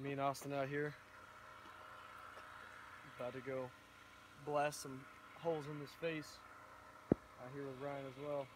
Me and Austin out here, about to go blast some holes in this face. Out here with Ryan as well.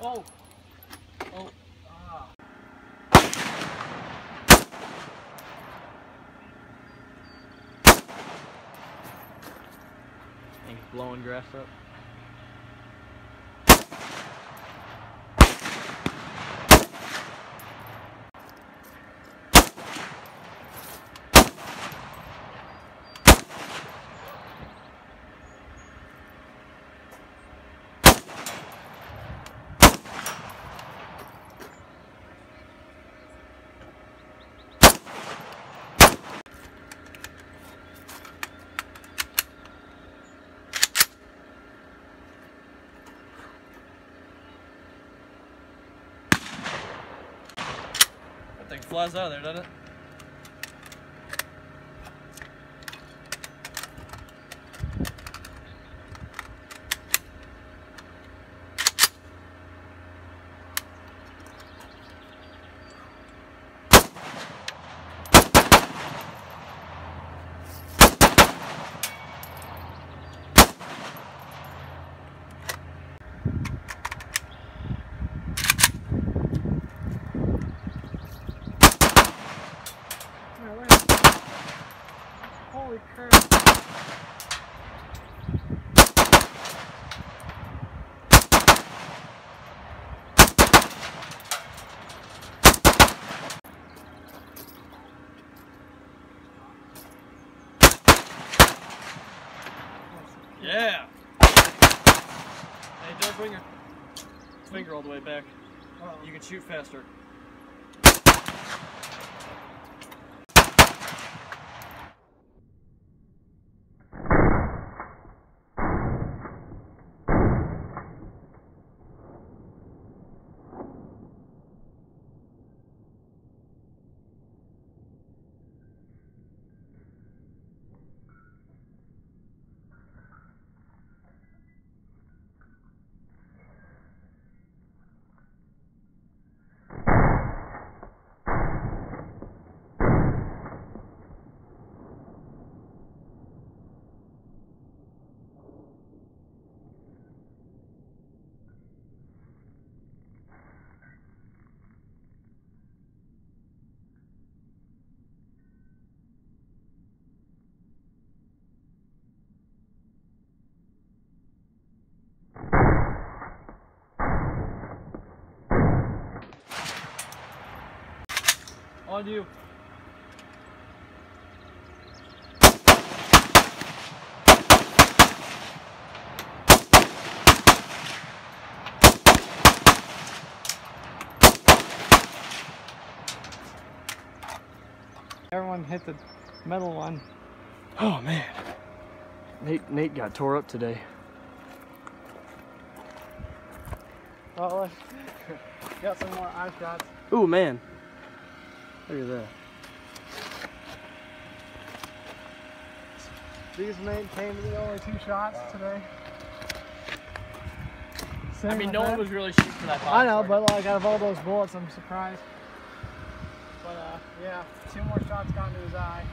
Oh! Oh! Ah! And he's blowing grass up. That thing flies out of there, doesn't it? Holy crap. Yeah. Hey, don't bring your finger all the way back. You can shoot faster. On you. Everyone hit the metal one. Oh man. Nate got tore up today. Oh, got some more eye shots. Ooh man. Look at that. These men came to the only 2 shots today. I mean, no one was really shooting for that bottom. I know, target. but like out of all those bullets, I'm surprised. But yeah, 2 more shots got into his eye.